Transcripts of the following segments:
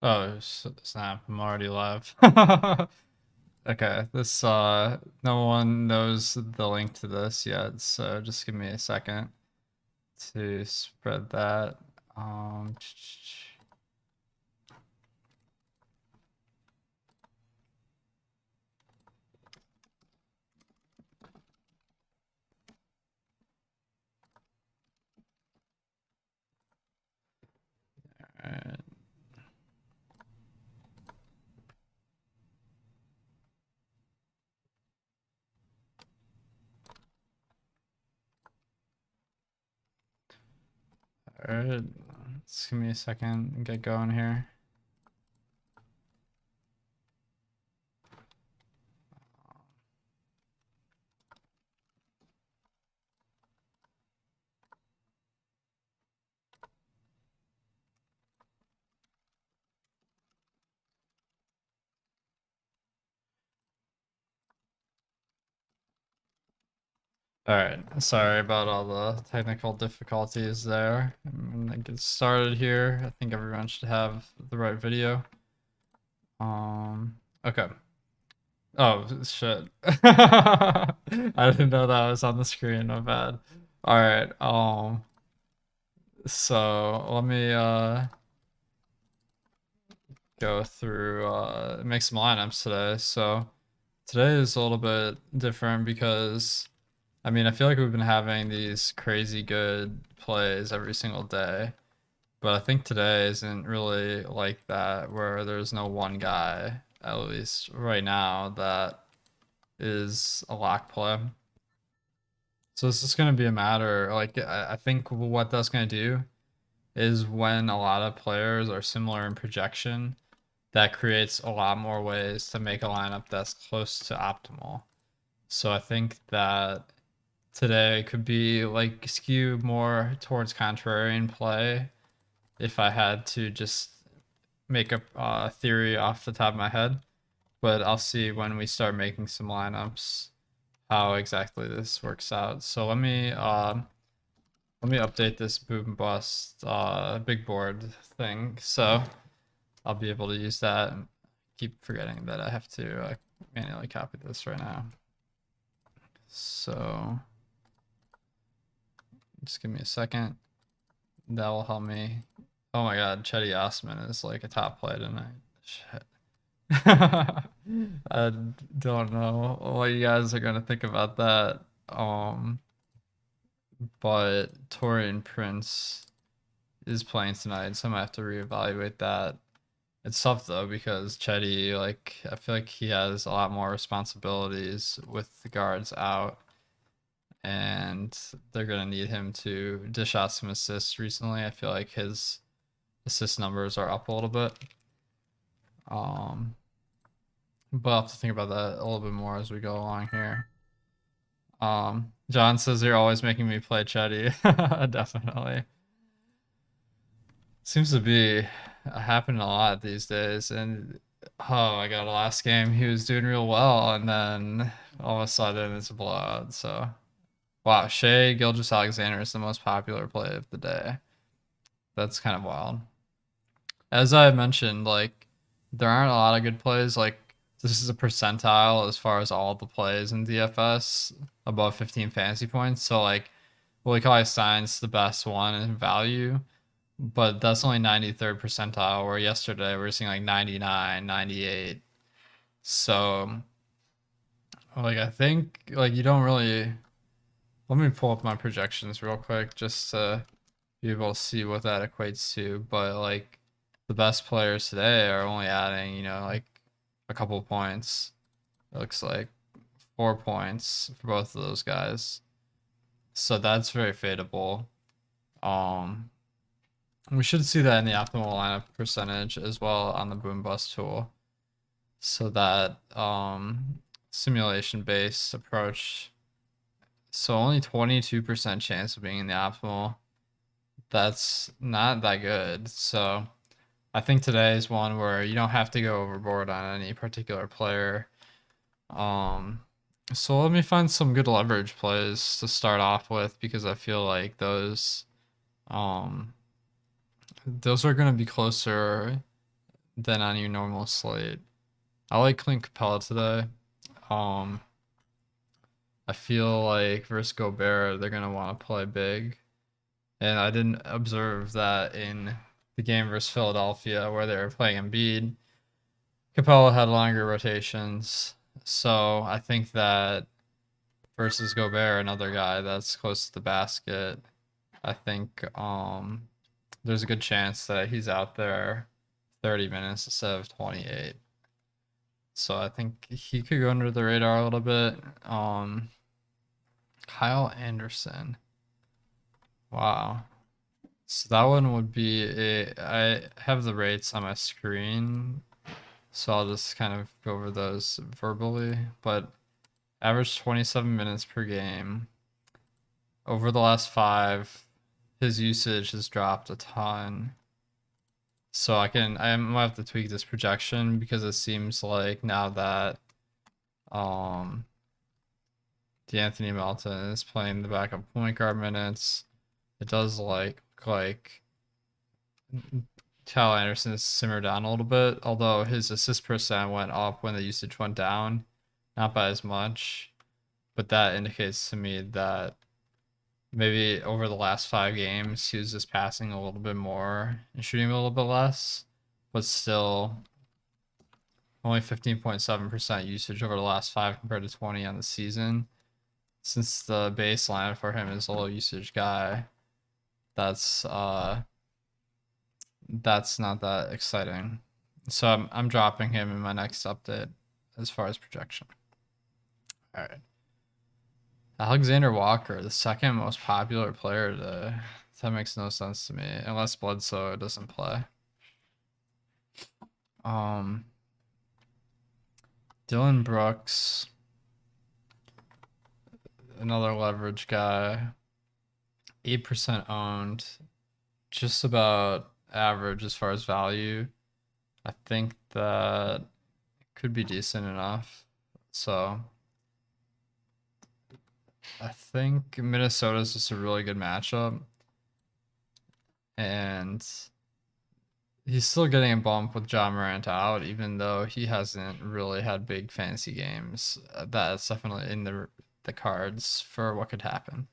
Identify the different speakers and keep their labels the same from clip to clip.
Speaker 1: Oh, snap. I'm already live. Okay, this no one knows the link to this yet, so just give me a second to spread that. Um Alright. Alright, just give me a second and get going here. Alright, sorry about all the technical difficulties there. I'm gonna get started here. I think everyone should have the right video. Okay. Oh, shit. I didn't know that was on the screen, my bad. Alright, so let me go through make some lineups today. So today is a little bit different because I mean I feel like we've been having these crazy good plays every single day. But I think today isn't really like that where there's no one guy, at least right now, that is a lock play. So it's just going to be a matter, like, I think what that's going to do is when a lot of players are similar in projection, that creates a lot more ways to make a lineup that's close to optimal. So I think that today could be like skew more towards contrarian play if I had to just make a theory off the top of my head. But I'll see when we start making some lineups how exactly this works out. So let me update this boom bust big board thing so I'll be able to use that. And keep forgetting that I have to manually copy this right now. So just give me a second. That will help me. Oh my god, Chetty Osman is like a top play tonight. Shit. I don't know what you guys are gonna think about that. But Torian Prince is playing tonight, so I might have to reevaluate that. It's tough though because Chetty, like, I feel like he has a lot more responsibilities with the guards out, and they're gonna need him to dish out some assists. Recently, I feel like his assist numbers are up a little bit. But I'll have to think about that a little bit more as we go along here. John says you're always making me play Chetty. Definitely. Seems to be happening a lot these days. And oh my god, last game he was doing real well, and then all of a sudden it's a blowout. So wow, Shea Gilgeous-Alexander is the most popular play of the day. That's kind of wild. As I mentioned, like there aren't a lot of good plays. Like this is a percentile as far as all the plays in DFS above 15 fantasy points. So like Willie Cauley-Stein's the best one in value, but that's only 93rd percentile, where yesterday we were seeing like 99, 98. So like I think like you don't really, let me pull up my projections real quick just to be able to see what that equates to. But like the best players today are only adding, you know, like a couple points. It looks like 4 points for both of those guys. So that's very fadeable. We should see that in the optimal lineup percentage as well on the boom bust tool. So that simulation based approach. So only 22% chance of being in the optimal. That's not that good. So I think today is one where you don't have to go overboard on any particular player. So let me find some good leverage plays to start off with, because I feel like those are going to be closer than on your normal slate. I like Clint Capella today. I feel like versus Gobert, they're gonna want to play big, and I didn't observe that in the game versus Philadelphia where they were playing Embiid. Capella had longer rotations, so I think that versus Gobert, another guy that's close to the basket, I think there's a good chance that he's out there 30 minutes instead of 28. So I think he could go under the radar a little bit. Kyle Anderson. Wow. So that one would be I have the rates on my screen, so I'll just kind of go over those verbally. But average 27 minutes per game. Over the last 5, his usage has dropped a ton. So I might have to tweak this projection because it seems like now that D'Anthony Melton is playing the backup point guard minutes, it does look like Kyle Anderson has simmered down a little bit, although his assist percent went up when the usage went down, not by as much. But that indicates to me that maybe over the last 5 games, he was just passing a little bit more and shooting a little bit less, but still only 15.7% usage over the last 5 compared to 20 on the season. Since the baseline for him is a low usage guy, that's not that exciting. So I'm dropping him in my next update as far as projection. All right. Alexander Walker, the second most popular player today. That makes no sense to me, unless Bledsoe doesn't play. Dylan Brooks, another leverage guy, 8% owned, just about average as far as value. I think that could be decent enough. So I think Minnesota's just a really good matchup. And he's still getting a bump with John Morant out, even though he hasn't really had big fantasy games. That's definitely in the cards for what could happen.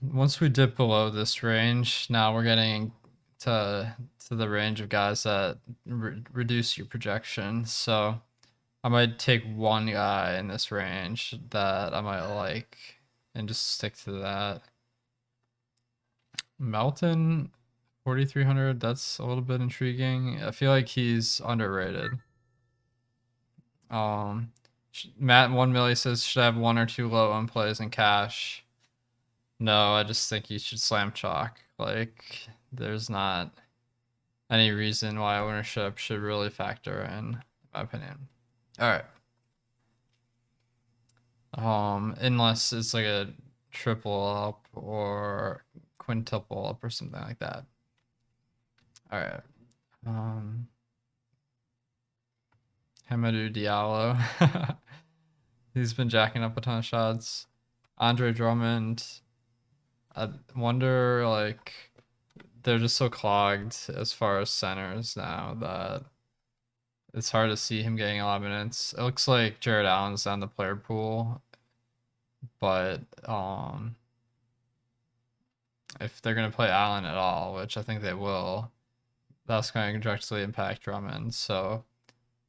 Speaker 1: Once we dip below this range, now we're getting to the range of guys that reduce your projection. So I might take one guy in this range that I might like and just stick to that. Melton, 4,300. That's a little bit intriguing. I feel like he's underrated. Matt 1 milli says should I have 1 or 2 low on plays in cash. No, I just think you should slam chalk. Like, there's not any reason why ownership should really factor in my opinion. All right. Unless it's like a triple up or quintuple up or something like that. All right. Hamidou Diallo. He's been jacking up a ton of shots. Andre Drummond. I wonder, like, they're just so clogged as far as centers now that it's hard to see him getting a lot of minutes. It looks like Jared Allen's on the player pool, but if they're gonna play Allen at all, which I think they will, that's going to directly impact Drummond. So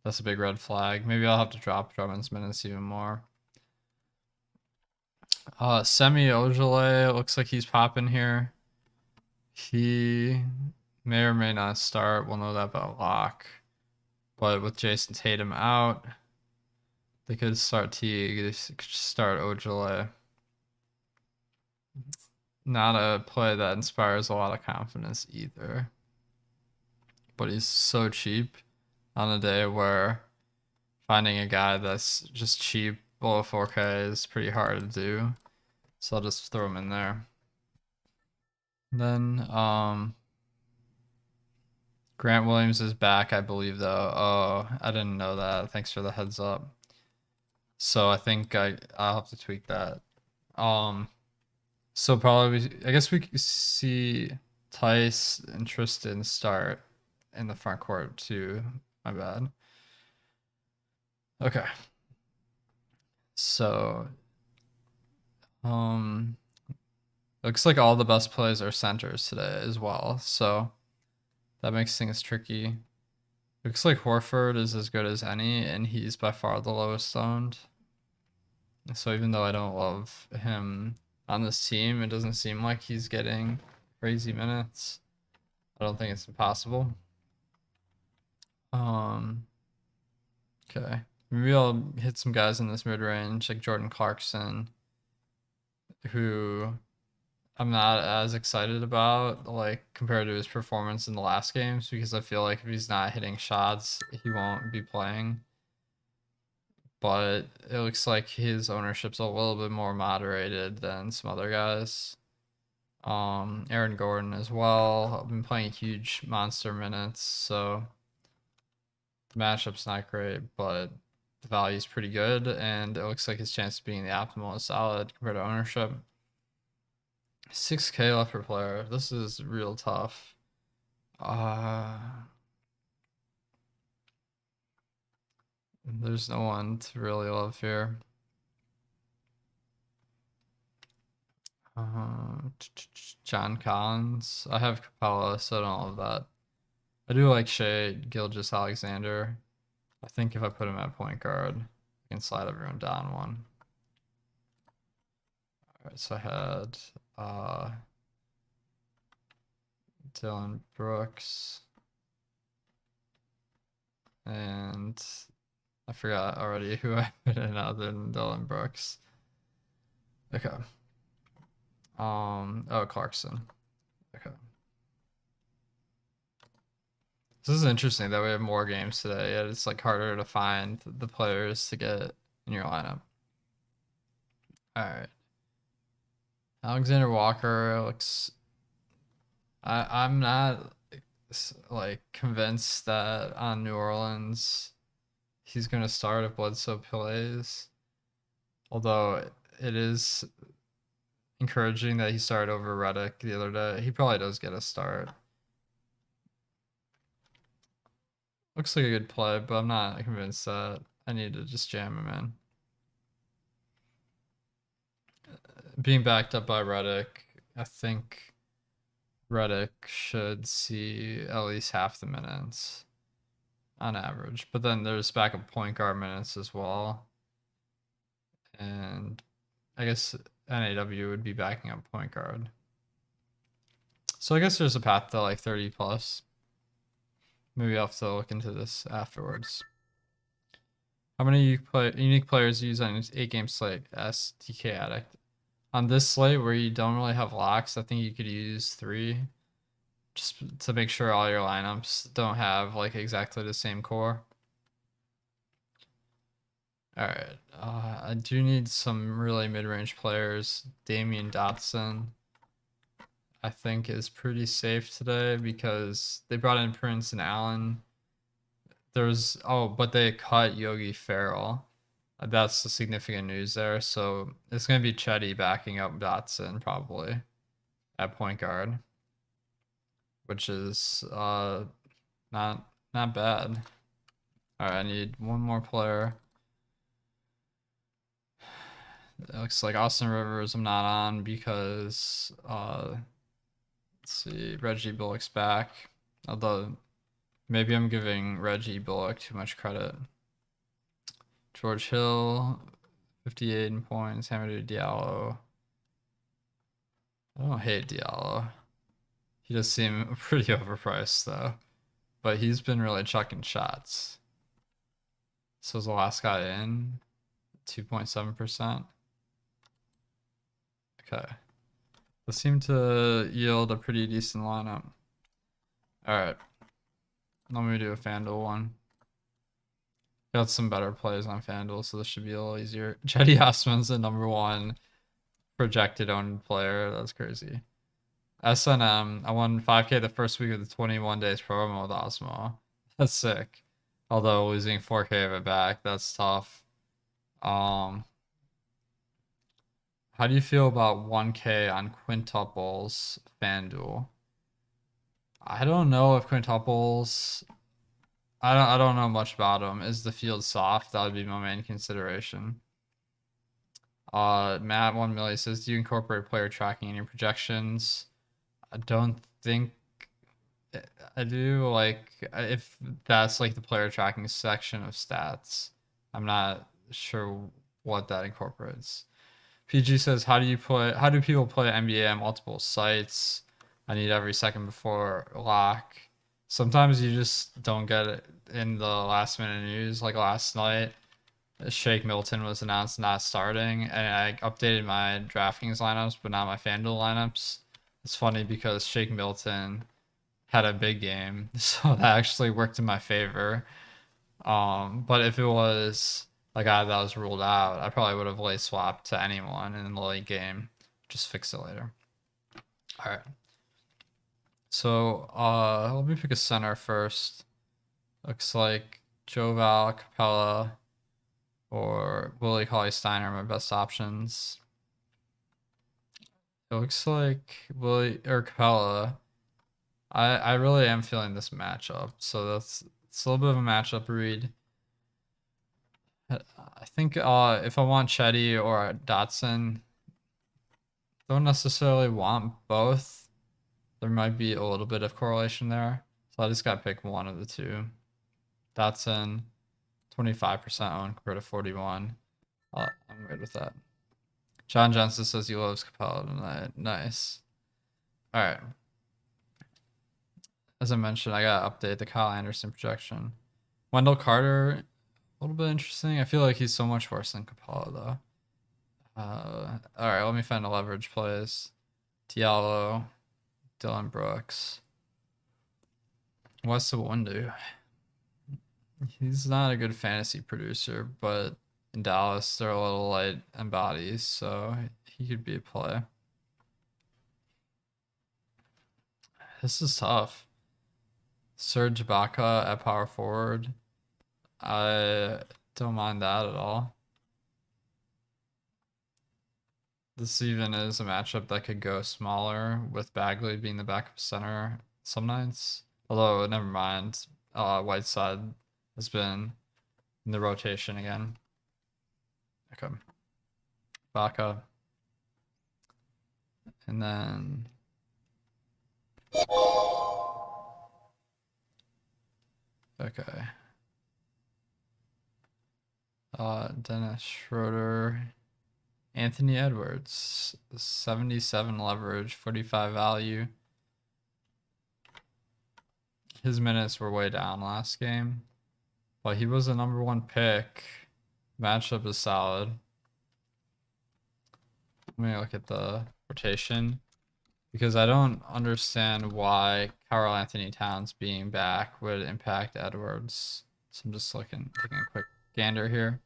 Speaker 1: that's a big red flag. Maybe I'll have to drop Drummond's minutes even more. Semi Ojale looks like he's popping here. He may or may not start. We'll know that about lock. But with Jason Tatum out, they could start Teague. They could start Ojale. Not a play that inspires a lot of confidence either. But he's so cheap on a day where finding a guy that's just cheap below 4K is pretty hard to do. So I'll just throw him in there. Then Grant Williams is back, I believe, though. Oh, I didn't know that. Thanks for the heads up. So I think I'll have to tweak that. So probably I guess we could see Tice and Tristan start in the front court too. My bad. Okay. So, looks like all the best plays are centers today as well. So that makes things tricky. Looks like Horford is as good as any, and he's by far the lowest owned. So even though I don't love him on this team, it doesn't seem like he's getting crazy minutes. I don't think it's impossible. Okay. Maybe I'll hit some guys in this mid range, like Jordan Clarkson, who I'm not as excited about, like compared to his performance in the last games, because I feel like if he's not hitting shots, he won't be playing. But it looks like his ownership's a little bit more moderated than some other guys. Aaron Gordon as well. I've been playing huge monster minutes, so the matchup's not great, but the value's pretty good, and it looks like his chance of being the optimal is solid compared to ownership. 6K left per player. This is real tough. There's no one to really love here. John Collins. I have Capella, so I don't love that. I do like Shea Gilgeous-Alexander. I think if I put him at point guard, I can slide everyone down one. Alright, so I had Dylan Brooks. And I forgot already who I put in other than Dylan Brooks. Okay. Oh, Clarkson. Okay. This is interesting that we have more games today, yet it's like harder to find the players to get in your lineup. Alright. Alexander Walker looks... I'm not like convinced that on New Orleans he's gonna start if Bledsoe plays. Although it is encouraging that he started over Redick the other day. He probably does get a start. Looks like a good play, but I'm not convinced that I need to just jam him in. Being backed up by Redick, I think Redick should see at least half the minutes on average. But then there's backup point guard minutes as well. And I guess NAW would be backing up point guard. So I guess there's a path to like 30 plus. Maybe I'll have to look into this afterwards. How many unique players use on an 8-game slate? SDK Addict. On this slate where you don't really have locks, I think you could use 3. Just to make sure all your lineups don't have like exactly the same core. Alright, I do need some really mid-range players. Damian Dotson, I think, is pretty safe today because they brought in Prince and Allen. But they cut Yogi Ferrell. That's the significant news there. So it's going to be Chetty backing up Dotson probably at point guard, which is not bad. All right, I need one more player. It looks like Austin Rivers I'm not on because let's see, Reggie Bullock's back. Although maybe I'm giving Reggie Bullock too much credit. George Hill, 58 in points. Hamidou Diallo. I don't hate Diallo. He does seem pretty overpriced though, but he's been really chucking shots. So is the last guy in, 2.7%. Okay. This seemed to yield a pretty decent lineup. Alright. Let me do a FanDuel one. Got some better plays on FanDuel, so this should be a little easier. Cedi Osman's the #1 projected owned player. That's crazy. SNM, I won 5K the first week of the 21 days promo with Awesemo. That's sick. Although losing 4K of it back, that's tough. How do you feel about 1K on quintuples FanDuel? I don't know if quintuples. I don't know much about them. Is the field soft? That would be my main consideration. Matt 1 Millie says, do you incorporate player tracking in your projections? I don't think I do. Like, if that's like the player tracking section of stats, I'm not sure what that incorporates. PG says, how do people play NBA on multiple sites? I need every second before lock. Sometimes you just don't get it in the last minute news. Like last night, Shake Milton was announced not starting, and I updated my DraftKings lineups, but not my FanDuel lineups. It's funny because Shake Milton had a big game, so that actually worked in my favor. But if it was a guy that was ruled out, I probably would have late swapped to anyone in the late game. Just fix it later. All right. So let me pick a center first. Looks like Joval, Capella, or Willie Cauley-Stein are my best options. It looks like Willie or Capella. I really am feeling this matchup, so it's a little bit of a matchup read. I think if I want Chetty or Dotson, don't necessarily want both. There might be a little bit of correlation there, so I just gotta pick one of the two. Dotson, 25% owned compared to 41. I'm good with that. John Johnson says he loves Capella tonight. Nice. All right. As I mentioned, I gotta update the Kyle Anderson projection. Wendell Carter, a little bit interesting. I feel like he's so much worse than Capella though. All right, let me find the leverage plays. Diallo, Dylan Brooks. What's the Windu? He's not a good fantasy producer, but in Dallas they're a little light on bodies, so he could be a play. This is tough. Serge Ibaka at power forward. I don't mind that at all. This even is a matchup that could go smaller with Bagley being the backup center some nights. Although, never mind. Whiteside has been in the rotation again. Okay. Ibaka. And then... Okay. Dennis Schroeder. Anthony Edwards, 77 leverage, 45 value. His minutes were way down last game, but he was the #1 pick. Matchup is solid. Let me look at the rotation because I don't understand why Karl Anthony Towns being back would impact Edwards. So I'm just taking a quick gander here.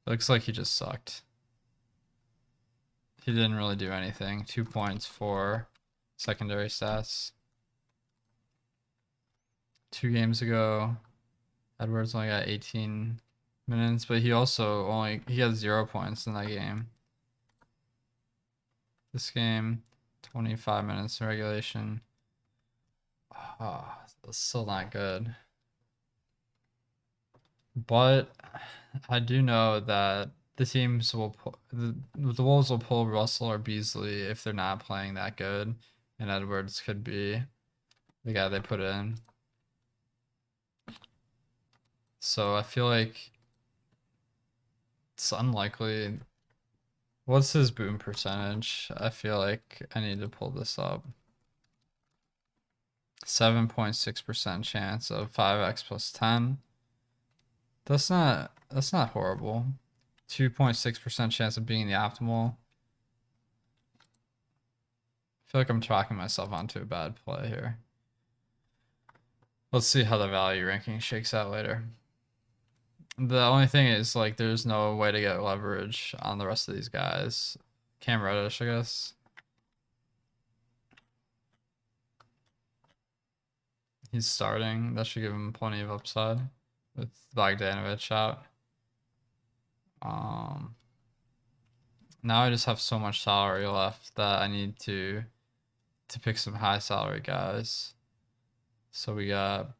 Speaker 1: Looks like he just sucked. He didn't really do anything. 2 points for secondary stats. 2 games ago, Edwards only got 18 minutes, but he had 0 points in that game. This game, 25 minutes in regulation. Oh, that's still not good. But I do know that the Wolves will pull Russell or Beasley if they're not playing that good, and Edwards could be the guy they put in. So I feel like it's unlikely. What's his boom percentage? I feel like I need to pull this up. 7.6% chance of 5x plus 10. That's not horrible. 2.6% chance of being the optimal. I feel like I'm talking myself onto a bad play here. Let's see how the value ranking shakes out later. The only thing is, like, there's no way to get leverage on the rest of these guys. Cam Reddish, I guess. He's starting. That should give him plenty of upside with Bogdanovich out. Now I just have so much salary left that I need to to pick some high salary guys. So we got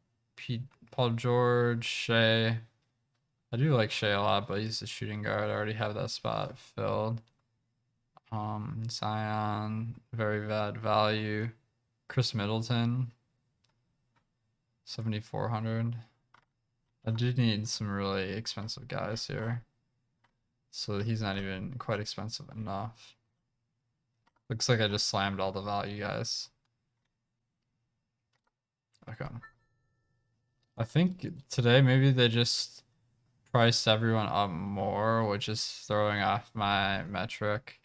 Speaker 1: Paul George, Shea. I do like Shea a lot, but he's a shooting guard. I already have that spot filled. Zion, very bad value. Chris Middleton, 7,400. I do need some really expensive guys here. So he's not even quite expensive enough. Looks like I just slammed all the value guys. Okay. I think today maybe they just priced everyone up more, which is throwing off my metric.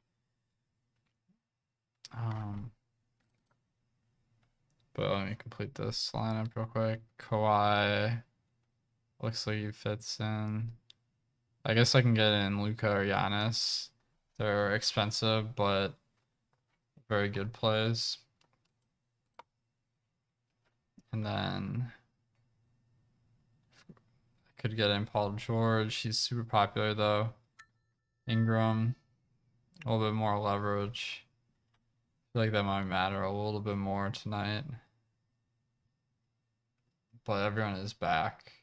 Speaker 1: But let me complete this lineup real quick. Kawhi looks like he fits in. I guess I can get in Luka or Giannis. They're expensive, but very good plays. And then I could get in Paul George. He's super popular though. Ingram, a little bit more leverage. I feel like that might matter a little bit more tonight. But everyone is back.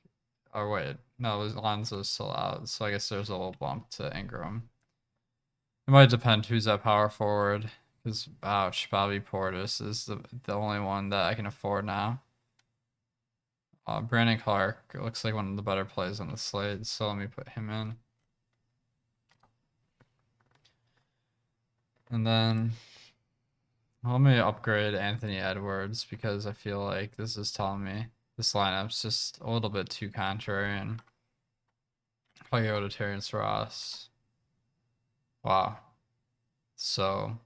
Speaker 1: Oh wait, no, Lonzo's still out, so I guess there's a little bump to Ingram. It might depend who's at power forward, because ouch, Bobby Portis is the only one that I can afford now. Brandon Clark looks like one of the better plays on the slate, so let me put him in. And then let me upgrade Anthony Edwards because I feel like this is telling me this lineup's just a little bit too contrarian. If I go to Terrence Ross. Wow. So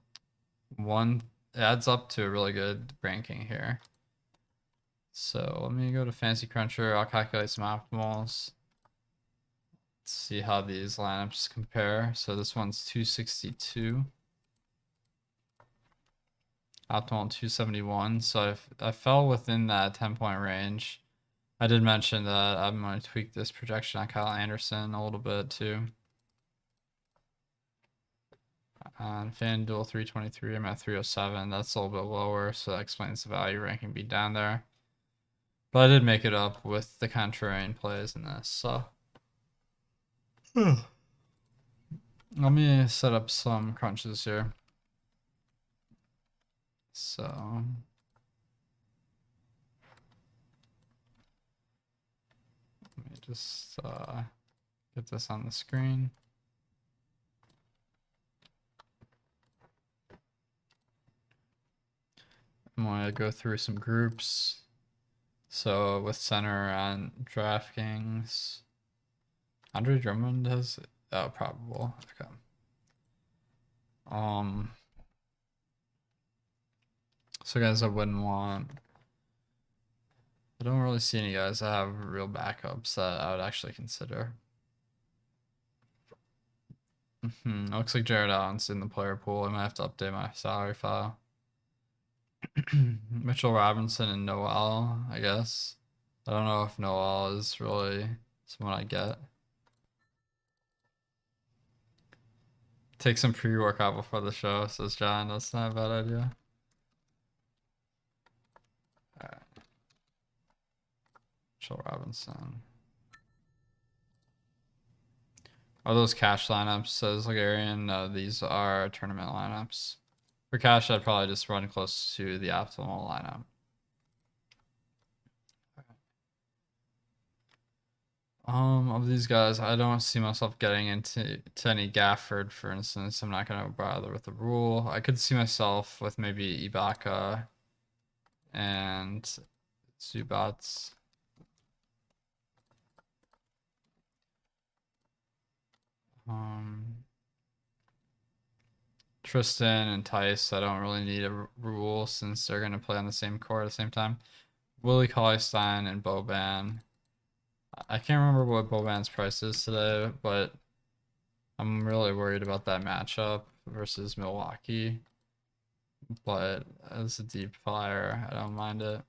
Speaker 1: one adds up to a really good ranking here. So let me go to Fancy Cruncher. I'll calculate some optimals. Let's see how these lineups compare. So this one's 262. Optimal 271. So I fell within that 10-point range. I did mention that I'm going to tweak this projection on Kyle Anderson a little bit too. On FanDuel 323, I'm at 307. That's a little bit lower, so that explains the value ranking being down there. But I did make it up with the contrarian plays in this, so. Let me set up some crunches here. So. Let me just get this on the screen. I'm going to go through some groups. So with center on DraftKings, Andre Drummond has probable. Okay. So guys, I wouldn't want. I don't really see any guys that have real backups that I would actually consider. Looks like Jared Allen's in the player pool. I might have to update my salary file. Mitchell Robinson and Noel, I guess. I don't know if Noel is really someone I get. Take some pre-workout before the show, says John. That's not a bad idea. All right. Mitchell Robinson. Are those cash lineups, says Ligarian? No, these are tournament lineups. For cash, I'd probably just run close to the optimal lineup. Of these guys, I don't see myself getting into any Gafford, for instance. I'm not gonna bother with the rule. I could see myself with maybe Ibaka and Zubats. Tristan and Tice, I don't really need a rule since they're gonna play on the same court at the same time. Willie Cauley-Stein and Boban. I can't remember what Boban's price is today, but I'm really worried about that matchup versus Milwaukee. But as a deep flyer, I don't mind it.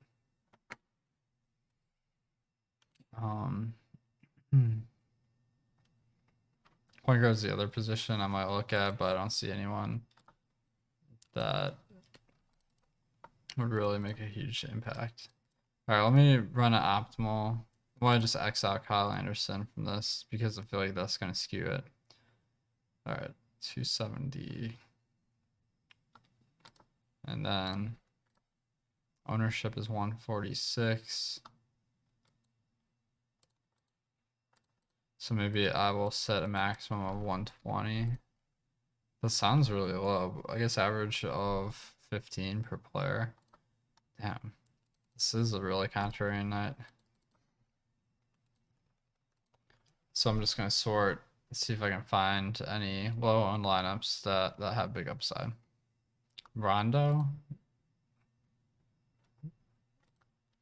Speaker 1: Point guard's the other position I might look at, but I don't see anyone that would really make a huge impact. All right, let me run an optimal. I want to just X out Kyle Anderson from this because I feel like that's going to skew it. All right, 270. And then ownership is 146. So maybe I will set a maximum of 120. That sounds really low. I guess average of 15 per player. Damn. This is a really contrarian night. So I'm just going to sort, see if I can find any low-owned lineups that have big upside. Rondo.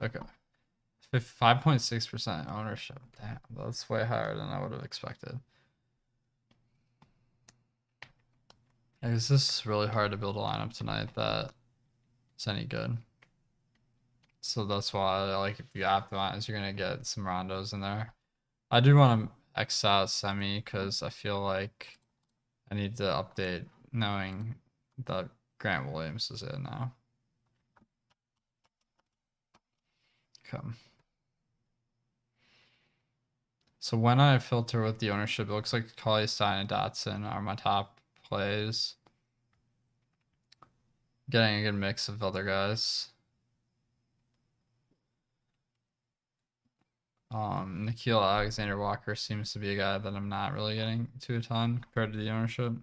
Speaker 1: Okay. 5.6% ownership. Damn, that's way higher than I would have expected. I guess this is really hard to build a lineup tonight that is any good. So that's why, like, if you optimize, you're gonna get some Rondos in there. I do want to X out Semi because I feel like I need to update knowing that Grant Williams is in now. Okay. So when I filter with the ownership, it looks like Cauley Stein and Dotson are my top plays. Getting a good mix of other guys. Nikhil Alexander Walker seems to be a guy that I'm not really getting to a ton compared to the ownership.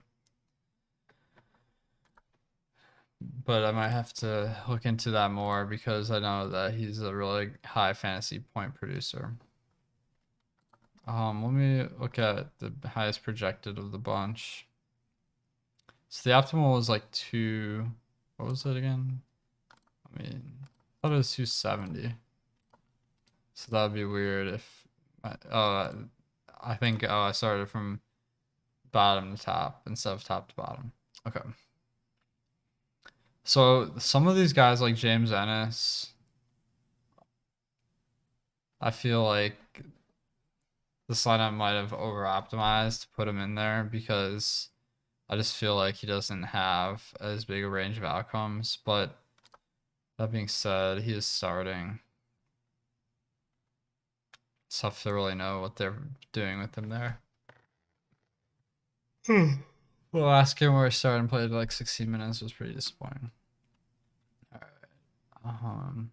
Speaker 1: But I might have to look into that more because I know that he's a really high fantasy point producer. Let me look at the highest projected of the bunch. So the optimal was like what was it again? I mean, I thought it was 270. So that would be weird if, I think, I started from bottom to top instead of top to bottom. Okay. So some of these guys like James Ennis, I feel like this lineup might have over optimized to put him in there because I just feel like he doesn't have as big a range of outcomes. But that being said, he is starting. It's tough to really know what they're doing with him there. The last game where I started and played like 16 minutes was pretty disappointing. All right.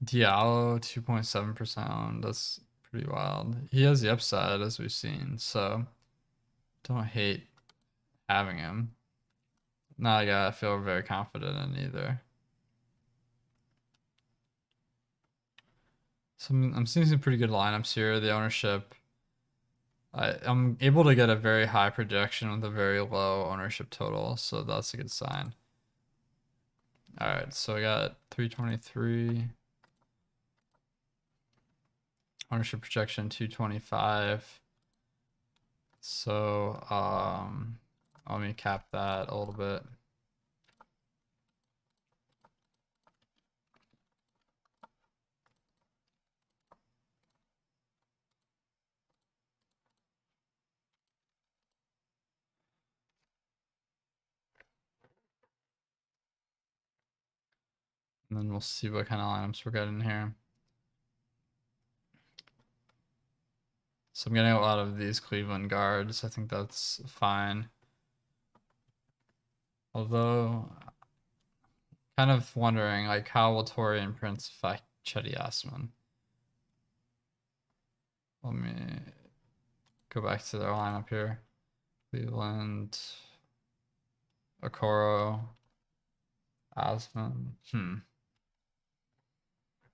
Speaker 1: Diallo 2.7% owned. That's pretty wild. He has the upside as we've seen, so don't hate having him. Not a guy I feel very confident in either. So I'm seeing some pretty good lineups here. The ownership, I'm able to get a very high projection with a very low ownership total, so that's a good sign. All right, so I got 323. Ownership projection 225. So let me cap that a little bit. And then we'll see what kind of lineups we're getting here. So I'm getting a lot of these Cleveland guards. I think that's fine. Although, kind of wondering, like, how will Torian Prince affect Chetty Osman? Let me go back to their lineup here. Cleveland, Okoro, Osman.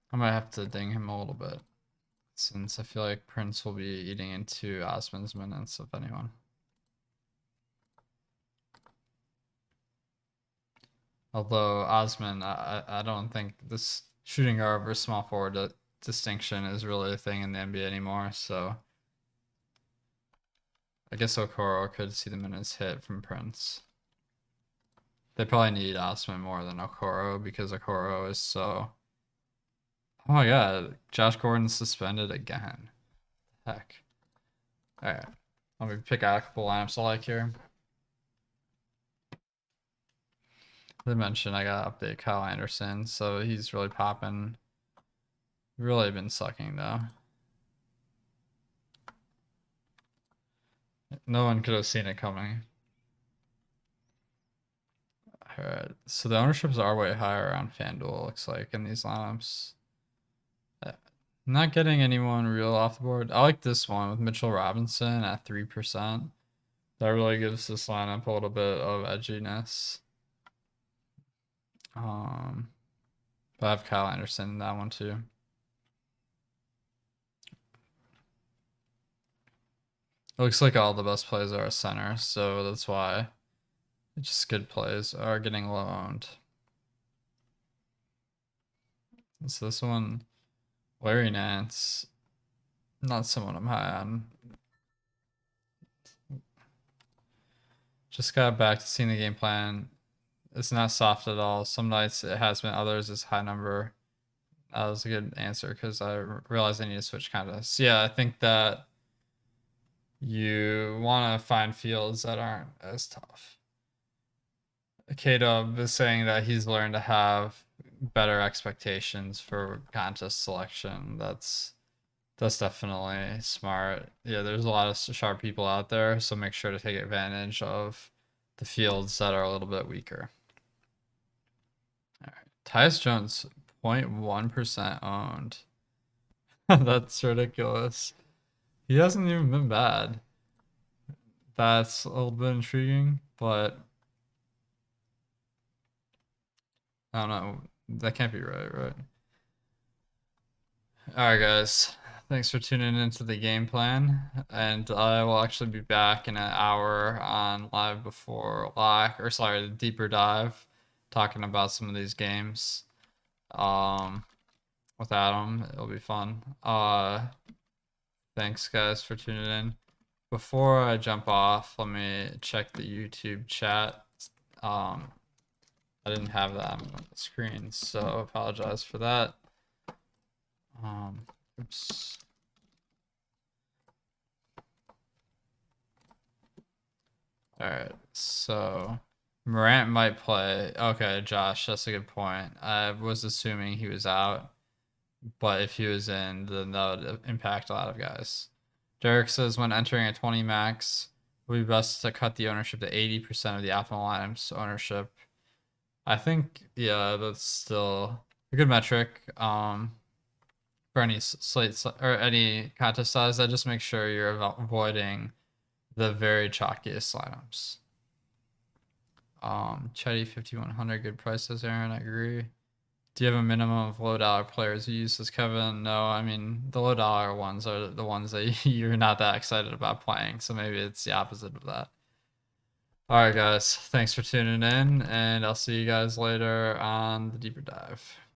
Speaker 1: I might have to ding him a little bit, since I feel like Prince will be eating into Osman's minutes, if anyone. Although Osman, I don't think this shooting guard versus small forward distinction is really a thing in the NBA anymore, so I guess Okoro could see the minutes hit from Prince. They probably need Osman more than Okoro because Okoro is so... Oh my god, Josh Gordon's suspended again. Heck. Alright, let me pick out a couple lineups I like here. they mentioned I gotta update Kyle Anderson, so he's really popping. Really been sucking though. No one could have seen it coming. Alright, so the ownerships are way higher on FanDuel, looks like, in these lineups. Not getting anyone real off the board. I like this one with Mitchell Robinson at 3%. That really gives this lineup a little bit of edginess. But I have Kyle Anderson in that one too. It looks like all the best plays are a center, so that's why just good plays are getting low owned. So this one, Larry Nance, not someone I'm high on. Just got back to seeing the game plan. It's not soft at all. Some nights it has been, others it's high number. That was a good answer because I realized I need to switch kind of. So yeah, I think that you want to find fields that aren't as tough. K-Dub is saying that he's learned to have better expectations for contest selection. That's definitely smart. Yeah, there's a lot of sharp people out there, so make sure to take advantage of the fields that are a little bit weaker. All right, Tyus Jones, 0.1% owned. That's ridiculous. He hasn't even been bad. That's a little bit intriguing, but I don't know. That can't be right? Alright, guys. Thanks for tuning into the game plan. And I will actually be back in an hour on Live Before Lock, or sorry, the Deeper Dive, talking about some of these games. With Adam. It'll be fun. Thanks, guys, for tuning in. Before I jump off, let me check the YouTube chat. I didn't have that on the screen, so I apologize for that. Oops. All right, so Morant might play. Okay, Josh, that's a good point. I was assuming he was out, but if he was in, then that would impact a lot of guys. Derek says when entering a 20 max, it would be best to cut the ownership to 80% of the optimal items ownership. I think, yeah, that's still a good metric. For any slate or any contest size, that just make sure you're avoiding the very chalkiest lineups. Chetty 5100, good prices, Aaron. I agree. Do you have a minimum of low dollar players you use as Kevin? No, I mean the low dollar ones are the ones that you're not that excited about playing, so maybe it's the opposite of that. All right, guys, thanks for tuning in, and I'll see you guys later on the Deeper Dive.